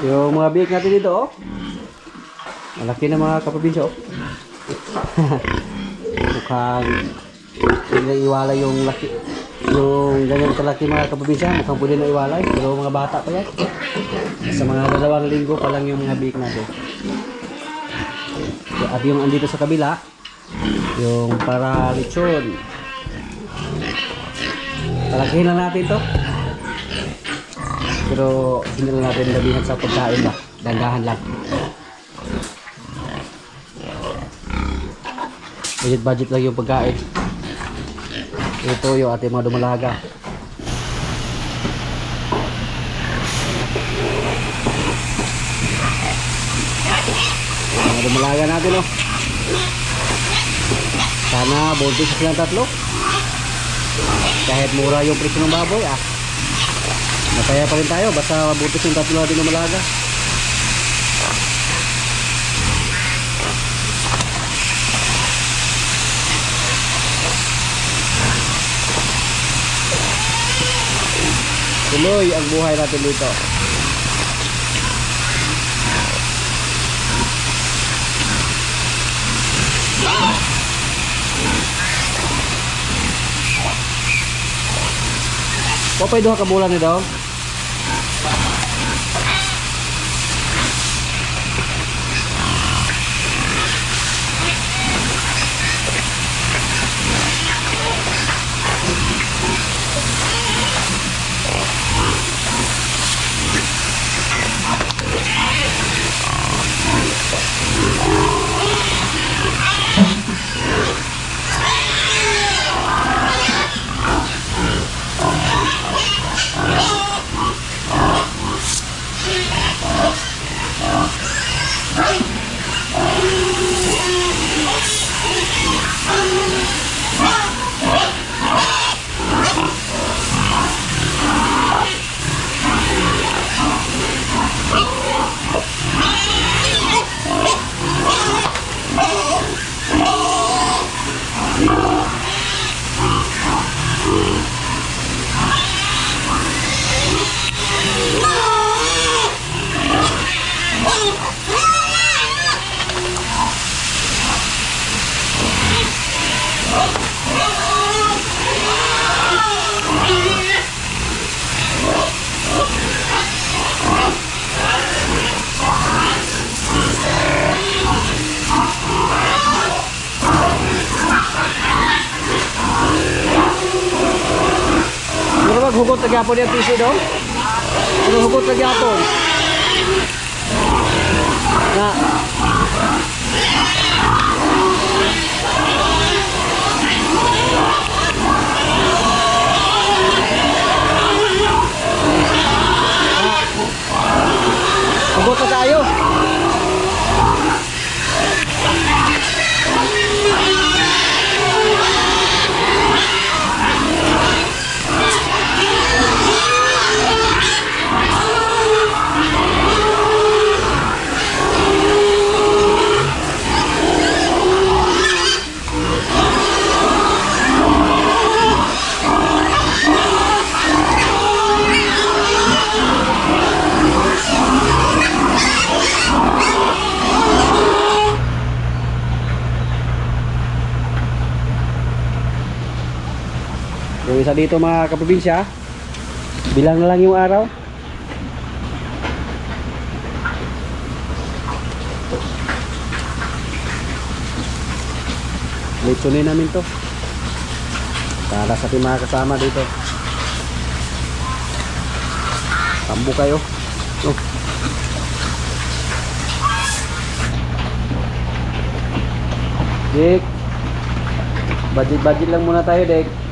Yung mga biik natin dito, oh. Malaki na mga kaprobinsya, oh. Mukhang hindi na iwalay yung laki. Yung ganyan kalaki mga kaprobinsya, mukhang pwede na iwalay. Pero mga bata pa yan. Sa mga 2 linggo pa lang yung mga biik natin. At yung andito sa kabila, yung para lechon. Palakihin lang natin to. Pero hindi lang natin labihan sa pagkain ba. Dandahan lang. Budget lang yung pagkain. Ito yung ating mga dumalaga. Mga dumalaga natin, oh. Sana buntis silang 3. Kahit mura yung presyo ng baboy, ah. Masaya pa rin tayo basta buntis yung 3 natin dumalaga. Tuloy ang buhay natin dito. Popay duha ka bulan ni daw. Hugot lagi hapon yung tissue daw. Hugot lagi hapon. Na. Hugot na tayo. Yung isa dito mga kaprobinsya, bilang na lang yung araw. Lechonin namin to para sa ating mga kasama dito. Tambo kayo. Oh. Dek, budget lang muna tayo, Dek.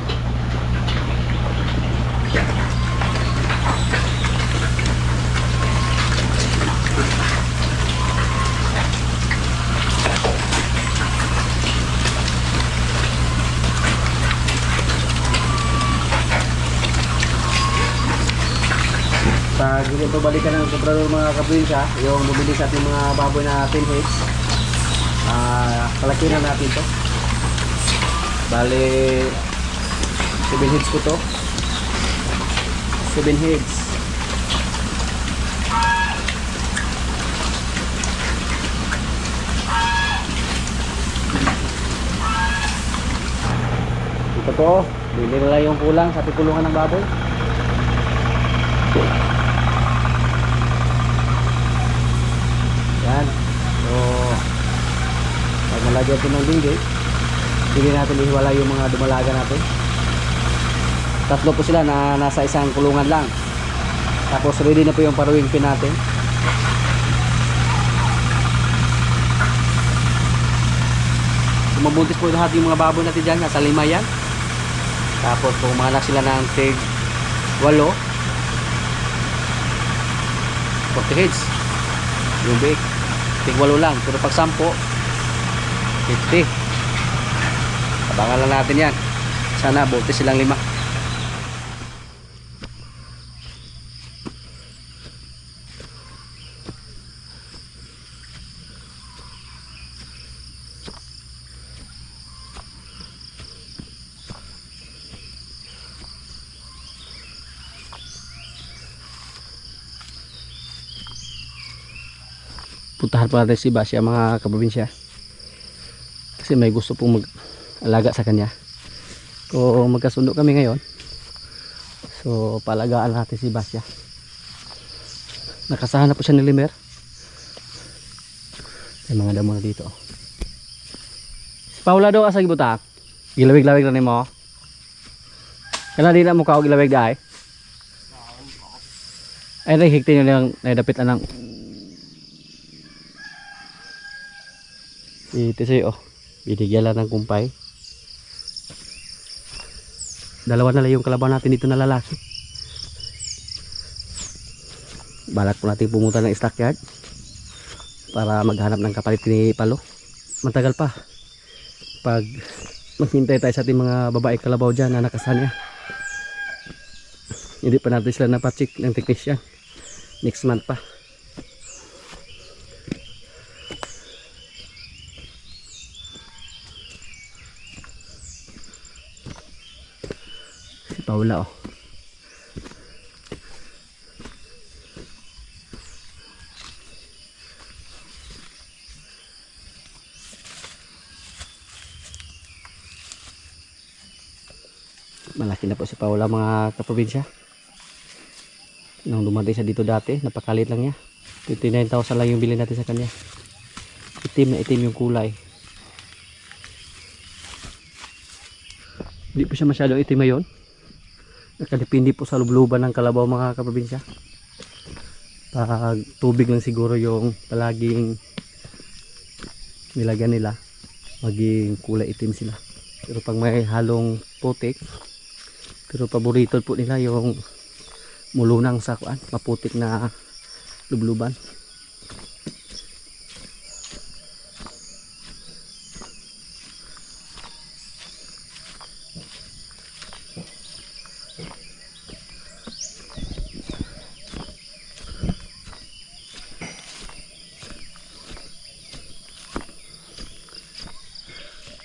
Sa ganito balikan ng sobrador mga kaprobinsya, yung bumili sa ating mga baboy na 10 heads. Kalaki na natin to. Bale 7 heads ko to. 7 heads. Ito po, bili nila yung kulang sa pipulungan ng baboy. Yan. So, pag nalagyan ito ng dingding, hindi natin ihiwala yung mga dumalaga natin. Tatlo po sila na nasa isang kulungan lang. Tapos ready na po yung paruwing pin natin. Mabuntis po lahat yung mga baboy natin dyan. Nasa 5 yan. Tapos kung mga anak sila ng tig 8, 40 heads yung biik, tig 8 lang. Pero pag 10, 50. Abangan lang natin yan. Sana buntis silang 5. Puntahan pa natin si Basya mga kaprobinsya, kasi may gusto pong mag-alaga sa kanya. Kung magkasundo kami ngayon, so palagaan natin si Basya. Nakasahan na po siya ni Limer. May mga damo na dito. Si Paula daw asa gibutak, gilawig-lawig na nimo. Kana di na mo kaog gilawig daay. Ay higti nyo lang naidapit anang ito sa'yo, binigyan lang ng kumpay. Dalawa na lang yung kalabaw natin dito na lalaki. Balak po natin pumunta ng stockyard para maghanap ng kapalit ni Palo. Matagal pa pag maghintay tayo sa ating mga babae kalabaw dyan na nakasanya. Hindi pa natin sila napacheck ng technician. Next month pa. Paula oh. Malaki na po si Paula mga kaprobinsya. Nung dumating siya dito dati, napakalit lang niya. 29,000 lang yung bilhin natin sa kanya. Itim na itim yung kulay. Hindi po siya masyadong itim ngayon. Nakadepende po sa lubluban ng kalabaw mga kaprobinsya. Pag tubig lang siguro yung palaging nilagyan nila, maging kulay itim sila. Pero pag may halong putik, pero paborito po nila yung mulunang sa kuan, maputik na lubluban.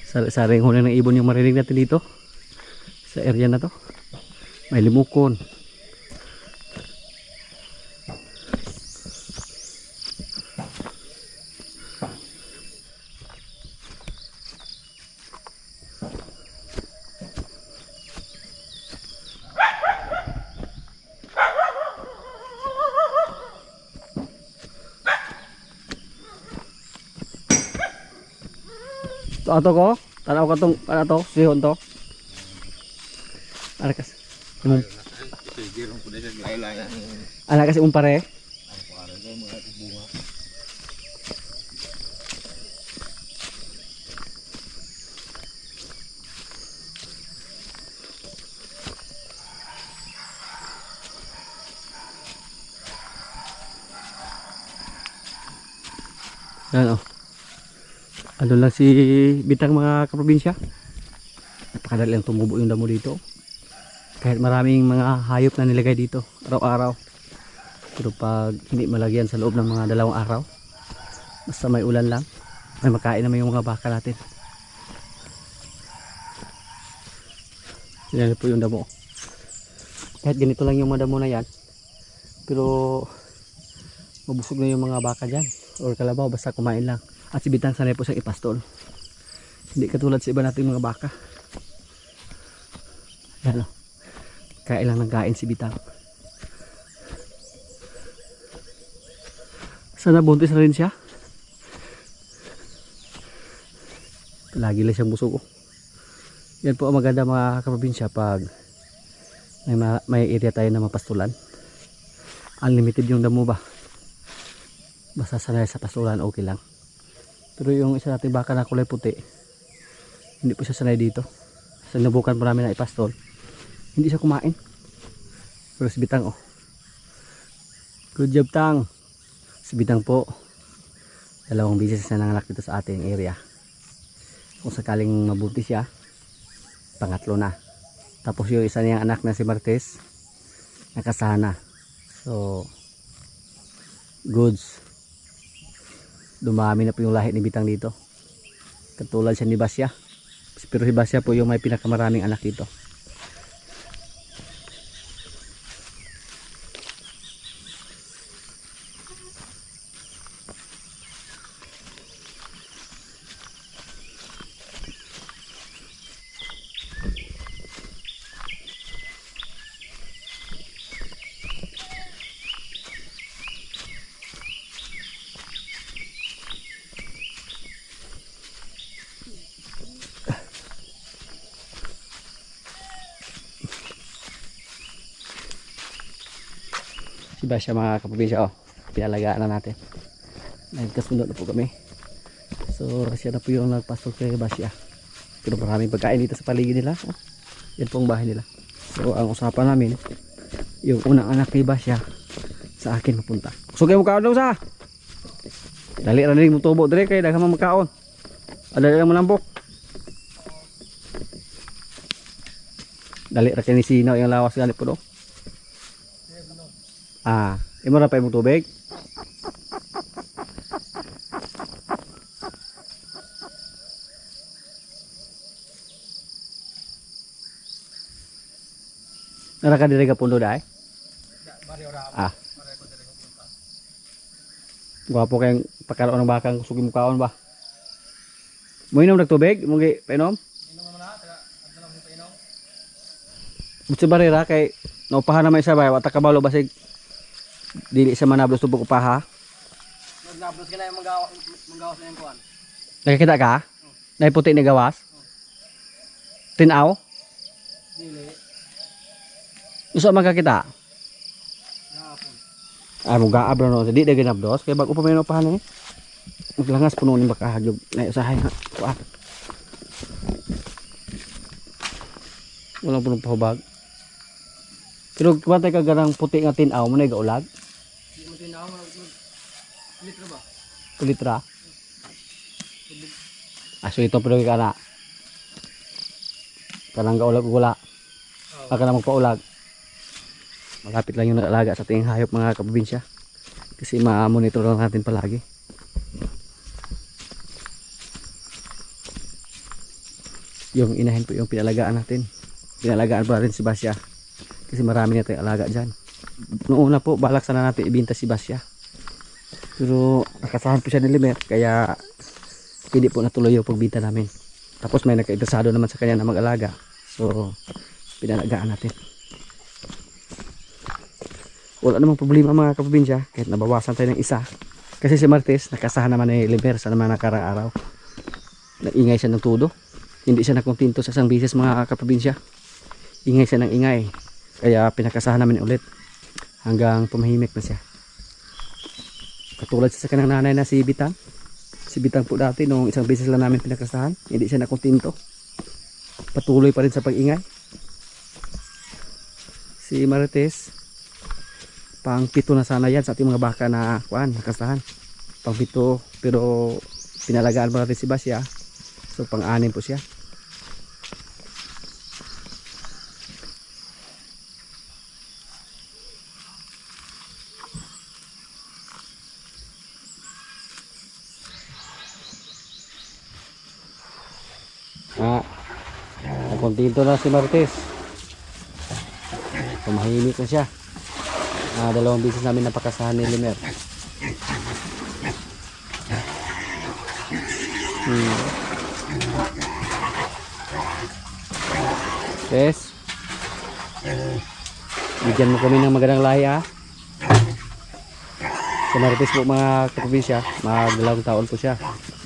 Sari-saring huli ng ibon yung marinig natin dito sa area na to. May limukon, to ato ko tanaw ka tong ano to sihon to ana kas ana kasi umpare yan oh. Ano lang si Bintang mga kaprobinsya. Napakadali lang tumubo yung damo dito. Kahit maraming mga hayop na nilagay dito araw-araw. Pero pag hindi malagyan sa loob ng mga 2 araw, basta may ulan lang, may makain naman yung mga baka natin. Yan po yung damo. Kahit ganito lang yung mga damo na yan, pero mabusog na yung mga baka dyan or kalabaw basta kumain lang. At si Bintang sanay po siyang ipastol. Hindi katulad sa iba nating mga baka. Yan, oh. Kain lang ng kain si Bitang. Sana buntis na rin siya. Lagi lang siyang busog, oh. Yan po ang maganda mga kaprobinsya pag may area tayo na mapastulan. Unlimited yung damo ba. Basta sanay sa pastulan, okay lang. Pero yung isa nating baka na kulay puti, hindi po siya sanay dito. Sinubukan po namin na ipastol, hindi siya kumain. Pero si Bitang, oh. Good job, Tang. Si Bitang po, 2 beses na nanganak dito sa ating area. Kung sakaling mabuti siya, pangatlo na. Tapos yung isa niyang anak na si Martes, nakasana. So goods, dumami na po yung lahi ni Bitang dito, katulad siya ni Basya. Pero si Basya po yung may pinakamaraming anak dito. Si Basya mga kaprobinsya, oh, pinalagaan na natin. Nagkasundo na po kami. So siya na po yung nagpasok kay Basya. Pero maraming pagkain dito sa paligid nila, oh. Yan po ang bahay nila. So ang usapan namin, yung unang anak ni Basya sa akin mapunta. Sugay mo kaon daw sa. Dali ra ning mo tubo dire kay daghang magkaon. Dali lang mo lambok. Dali ra kay ni Sino yung lawas gali po do. Imo ra pa imong tubig. Nara ka dire ka pundo dai? Gwapo kayong pagkaroon ng bakang sugi mo kaon ba? Mo inom nagtubig? Mo gi painom? Inom naman na, taga adlaw mo painom. Butsi barira kay naupahan na may sabay, wata kabalo basig dili sa manablos tubog upaha. Nagnablos ka na yung manggawas na yung kuwan. Nakikita ka? Naiputi ni gawas? Tinaw? Dili. Gusto magkakita? Mo gaab no, di da ginabdos kay bag upa may upahan ni. Maglangas puno ni bakahagyog na usahay nga. Kuan. Wala puno pahubag. Pero kumatay ka ganang puti nga tinaw mo na gaulag. Litra ba? Litra? So ito pero ka na. Kanang gaulag gula. Ka na magpaulag. Malapit lang yung nag-alaga sa ating hayop mga kaprobinsya. Kasi ma-monitor lang natin palagi. Yung inahin po yung pinalagaan natin. Pinalagaan po natin si Basya. Kasi marami na tayong alaga dyan. Noong una po, balak sana natin ibinta si Basya. Pero nakasahan po siya ni Limer. Kaya hindi po natuloy yung pagbinta namin. Tapos may nagka-interesado naman sa kanya na mag-alaga. So pinalagaan natin. Wala namang problema mga kaprobinsya. Kahit nabawasan tayo ng isa. Kasi si Martes nakasahan naman ni Limer sa naman nakarang araw. Nag-ingay siya ng todo. Hindi siya nakontinto sa isang bisis mga kaprobinsya. Ingay siya ng ingay. Kaya pinakasahan namin ulit hanggang tumahimik na siya. Katulad siya sa kanang nanay na si Bitang. Si Bitang po dati nung isang beses lang namin pinakasahan, hindi siya nakontinto. Patuloy pa rin sa pag-ingay. Si Marites, pang 7 na sana yan sa ating mga baka na kuan, nakasahan. Pang 7 pero pinalagaan pa natin si Basya. So pang 6 po siya. Nakontento na si Martes. Tumahimik na siya. 2 beses namin napakasahan ni Limer. Yes. Bigyan mo kami ng magandang lahi ah. Sa Marites po mga kaprobinsya, mag-dalawang taon po siya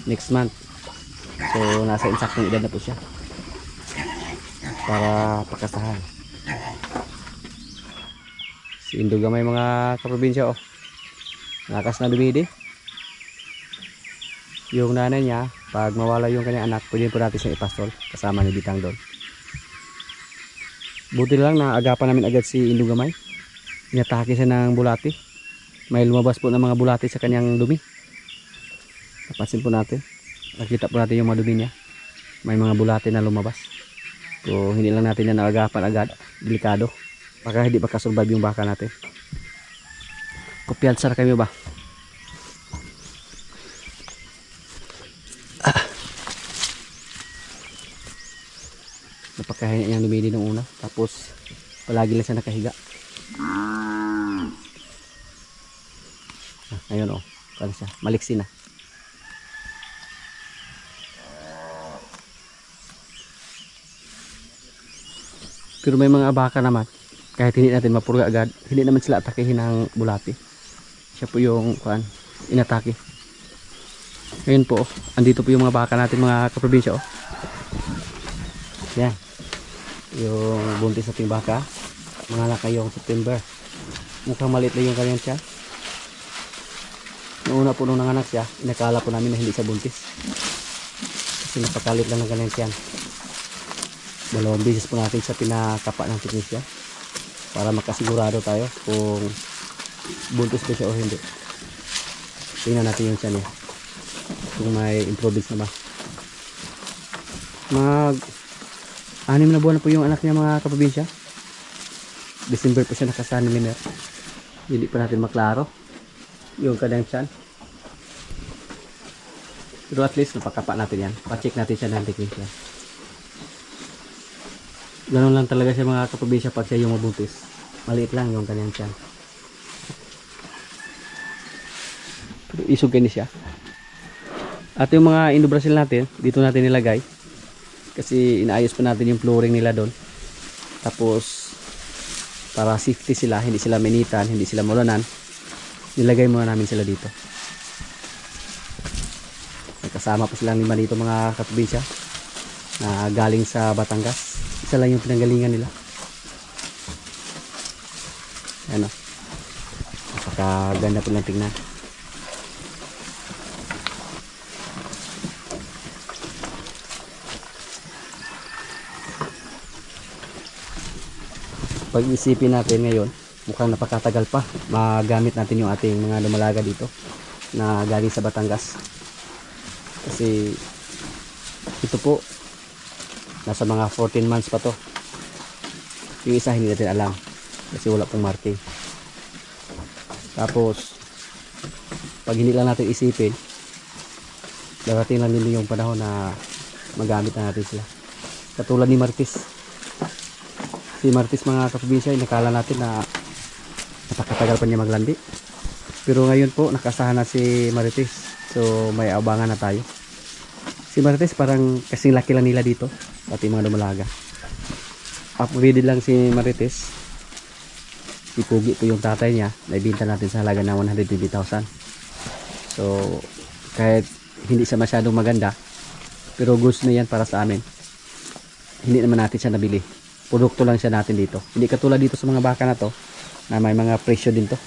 next month. So nasa insaktong edad na po siya para pakasahan. Si Induga may mga kaprobinsya oh. Nakas na dumidi. Yung nanay niya, pag mawala yung kanyang anak, pwede po natin siyang ipastol kasama ni Bitang doon. Buti lang na agapan namin agad si Indugamay. Inatake siya ng bulati. May lumabas po ng mga bulati sa kanyang dumi. Napansin po natin. Nakita po natin yung madumi niya. May mga bulati na lumabas. So hindi lang natin na naagapan agad. Delikado. Baka hindi makasurvive yung baka natin. Kumpiyansa kami ba? Napakahinga niyang lumili nung una. Tapos palagi lang siya nakahiga. Ayun oh. Kala siya. Maliksi na. Pero may mga baka naman. Kahit hindi natin mapurga agad. Hindi naman sila atakehin ng bulati. Siya po yung inatake. Ngayon po. Andito po yung mga baka natin mga kaprobinsya oh. Yan. Yung buntis nating baka. Mga anak ngayong September. Mukhang maliit lang yung kanyang tiyan. Noong una po nung nanganak siya, inakala po namin na hindi siya buntis. Kasi napakalit lang ng kanyang tiyan. Dalawang beses po natin siya pinakapa ng teknisya. Para makasigurado tayo kung buntis po siya o hindi. Tingnan natin yung tiyan niya. Kung may improvements na ba. 6 na buwan na po yung anak niya mga kaprobinsya. December po siya nakasahan ni Liner. Hindi pa natin maklaro yung kanyang tiyan. Pero at least napakapa natin yan. Pa-check natin siya ng teknisya. Ganun lang talaga siya mga kaprobinsya pag siya yung mabuntis. Maliit lang yung kanyang tiyan. Pero isog kayo siya. At yung mga Indo-Brazil natin, dito natin nilagay. Kasi inaayos pa natin yung flooring nila doon. Tapos para safety sila, hindi sila minitan, hindi sila mulanan, nilagay muna namin sila dito. Kasama pa silang 5 dito mga kaprobinsya na galing sa Batangas. Isa lang yung pinanggalingan nila. Ano, napakaganda po lang tingnan. Pag isipin natin ngayon, mukhang napakatagal pa magamit natin yung ating mga lumalaga dito na galing sa Batangas. Kasi ito po nasa mga 14 months pa to. Yung isa hindi natin alam kasi wala pong marking. Tapos pag hindi lang natin isipin, darating lang din yung panahon na magamit na natin sila. Katulad ni Martis. Si Martis mga kaprobinsya, nakala natin na napakatagal pa niya maglandi. Pero ngayon po nakasahan na si Marites. So may abangan na tayo. Si Marites parang kasing laki lang nila dito, pati mga dumalaga. Upgraded lang si Marites. Ipugi po yung tatay niya. Naibinta natin sa halaga ng 120,000. So kahit hindi siya masyadong maganda, pero gusto na yan para sa amin. Hindi naman natin siya nabili. Produkto lang siya natin dito. Hindi katulad dito sa mga baka na to na may mga presyo din to.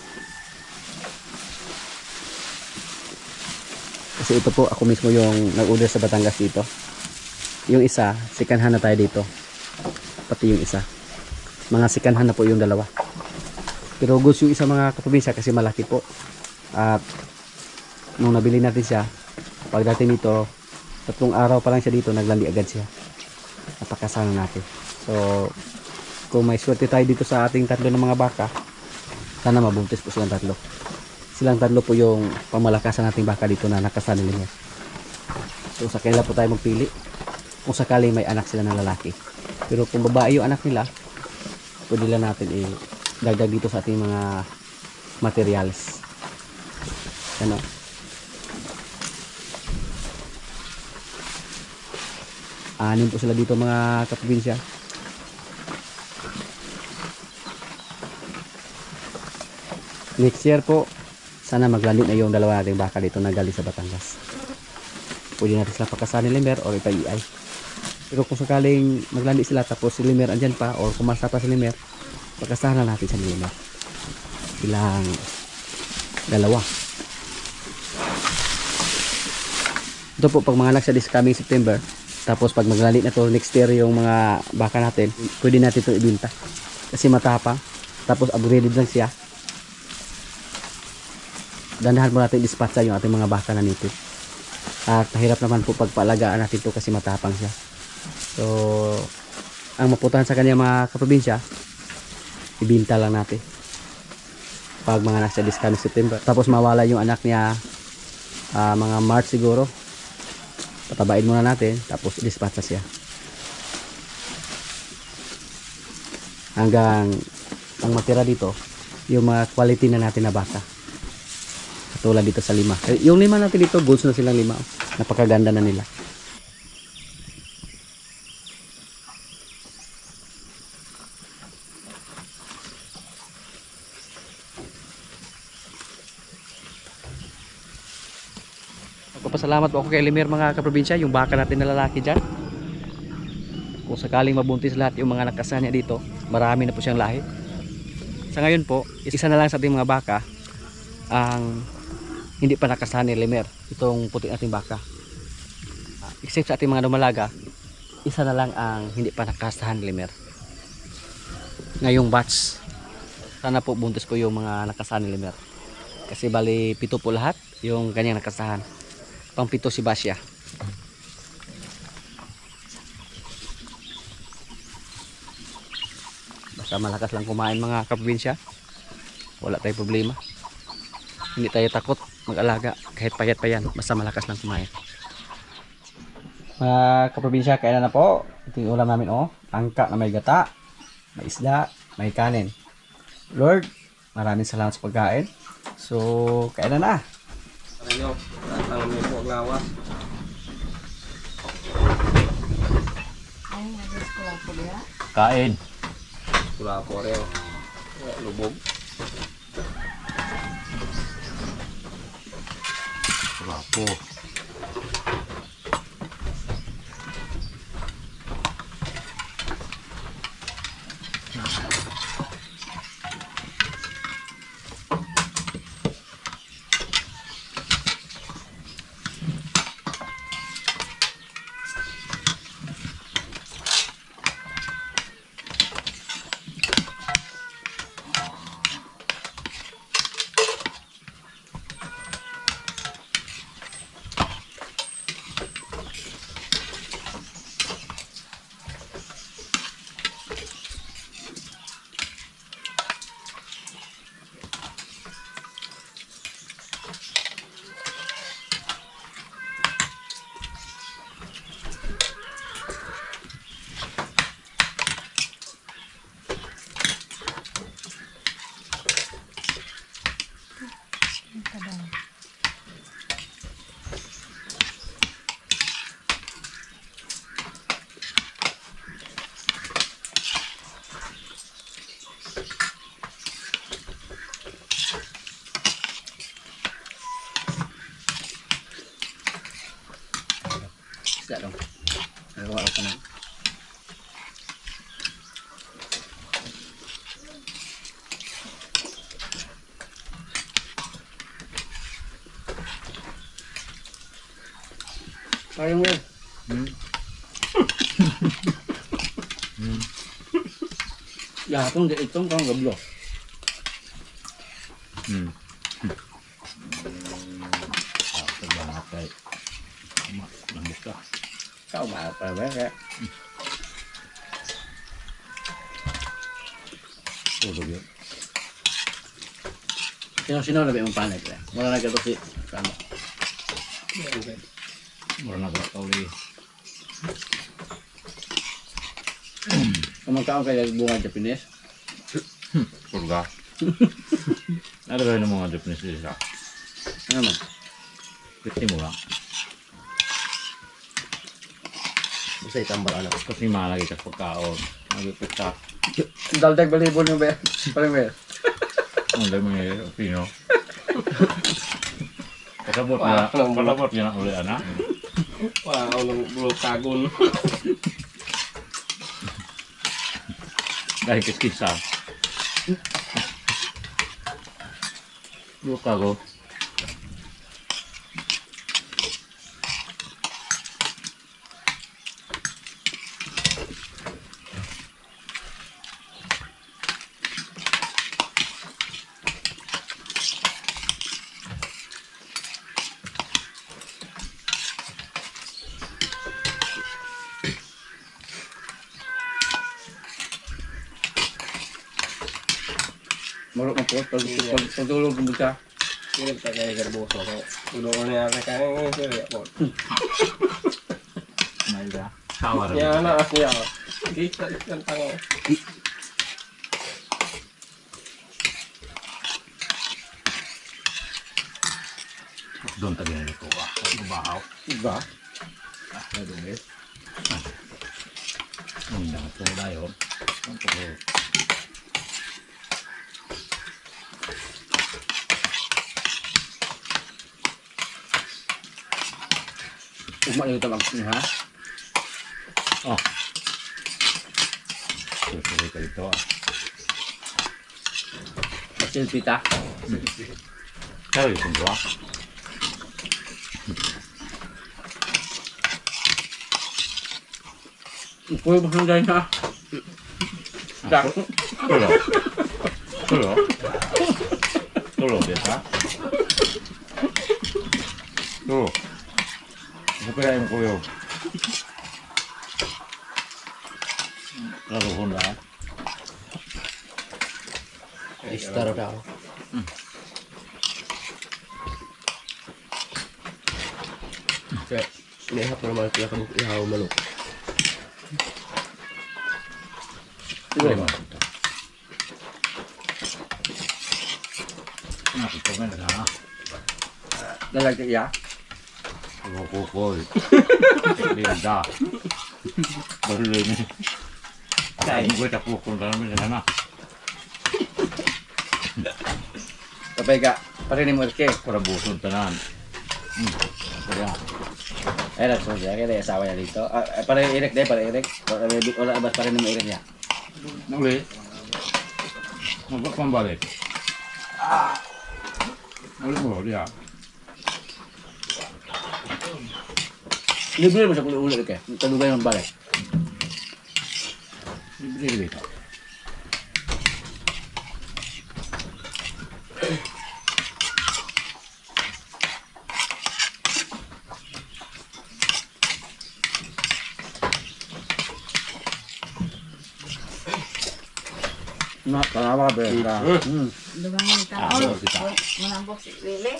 Kasi ito po ako mismo yung nag-order sa Batangas dito. Yung isa, sikanhan na tayo dito. Pati yung isa. Mga sikanhan na po yung dalawa. Pero gusto yung isa mga kaprobinsya kasi malaki po. At nung nabili natin siya, pagdating dito, 3 araw pa lang siya dito, naglandi agad siya. Napakasana natin. So, kung may swerte tayo dito sa ating 3 ng mga baka, sana mabuntis po silang 3. Silang 3 po yung pamalakasan nating baka dito na nakasanil niya. So, sa kanila po tayo magpili. Kung sakali may anak sila ng lalaki. Pero kung babae yung anak nila, pwede lang natin i-dagdag dito sa ating mga materials. Ano? Anim po sila dito mga kaprobinsya. Next year po, sana maglandi na yung dalawa nating baka dito na galing sa Batangas. Pwede natin sila pakasahan ni Limer or ipa-EI. Pero kung sakaling maglandi sila tapos si Limer andyan pa or kumasa pa si Limer, pakasahan na natin sa Limer. Silang dalawa. Ito po pag mga anak sa this coming September, tapos pag maglandi na to next year yung mga baka natin, pwede natin ito ibinta. Kasi matapang, tapos upgraded lang siya. Dandahan mo natin dispatcha yung ating mga baka na native. At mahirap naman po pagpaalagaan natin to kasi matapang siya. So, ang maputahan sa kanya mga kaprobinsya, ibinta lang natin. Pag mga anak sa this coming September. Tapos mawala yung anak niya mga March siguro. Patabain muna natin, tapos dispatcha siya. Hanggang ang matira dito, yung mga quality na natin na baka. Katulad dito sa 5. Yung 5 natin dito, goods na silang 5. Napakaganda na nila. Magpapasalamat po ako kay Limer mga kaprobinsya, yung baka natin na lalaki dyan. Kung sakaling mabuntis lahat yung mga nakasahan niya dito, marami na po siyang lahi. Sa ngayon po, isa na lang sa ating mga baka ang hindi pa nakasahan ni Limer, itong puti nating baka. Except sa ating mga dumalaga, isa na lang ang hindi pa nakasahan ni Limer. Ngayong batch, sana po buntis po yung mga nakasahan ni Limer. Kasi bali 7 po lahat yung kanyang nakasahan. Pang 7 si Basya. Basta malakas lang kumain mga kaprobinsya, wala tayong problema. Hindi tayo takot mag-alaga kahit payat pa yan, basta malakas lang kumain. Mga kaprobinsya, kainan na po. Ito yung ulam namin, oh. Angka na may gata, may isda, may kanin. Lord, maraming salamat sa pagkain. So, kainan na. Ayo, datang mo po lawas. Kain. Pula po reo. Lubog. Pula po. Isda dong. Nagawa ako na. Sayang mo. Ya, itong kang gablo. Kau mà phải bé kìa. Sino na ba yung panik kaya? Wala na gato si Kano. Wala na ba kauli. Kumagkaon kaya bunga Japanese? Purga. Ano ba yung mga Japanese isa? Ano man? Piti mo lang. Isa itambal alam. Kasi malagi ka pagkaon. Magipit ka. Daldag balibon yung ba? Parang ba? Ang dami mga Pino. Pasabot niya na uli, anak. Wow, nang bro kagon. Dahil kiskisa. Luka ko. Marok na po, pagtulog mo siya. Ini tak kaya garboso ko. Ulo ko niya kaya ngayon siya po. May ba? Kawar. Ya na ako ya. Kita kan tango. Doon tabi na ito. Bahaw. Iba. May dungis. Ang dami ito na yun. Ang pagkakas. Umayo ito lang ha. Oh. Susulit ka dito ah. Pasil pita. Kaya yung sundwa. Pwede ba sila na? Dak. Tulo. Tulo. Tulo, biasa. Tulo. Supaya yung kuyo. Lalu Honda. Istar daw. Kaya, nihap naman kaya kami ihaw manok. Lima. Nakita mo na. Lalagay ya. Kukoy. Linda. Baru ini. Kain gue tak pukul dalam ini sana. Kapay ka, parinig mo ke. Para busog tanan. Kaya. Eh, that's all. Kaya kaya asawa niya dito. Para irik deh, para irik. Wala abas parinig mo irik niya. Nuli. Mau kembali. Nuli mo dia. Libre mo sa ulit ke. Talugay ng balik. Libre dito. Na, tanawa ba? Dumangan Ah, taon. kita. Manambok si Lili.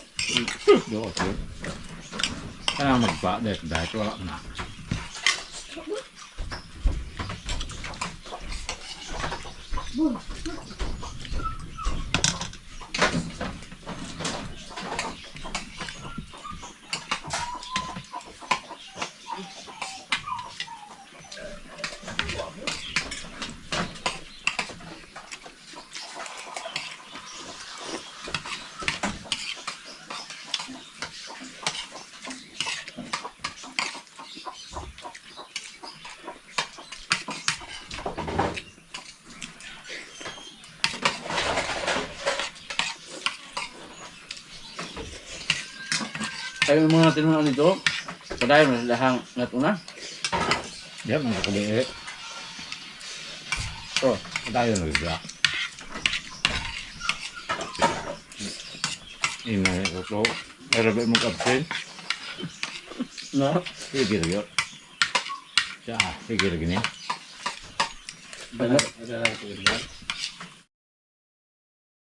Yo, okay. Kaya magpa dahil wala na. Kaya mo muna tinungan nito. Padayon na lahang natuna. Dia mengkali. Oh, Tayo na siya. Ini ko. Arabe mo kapten. no. Sige yun. Siya, sige gini. Banat. Ada lang ko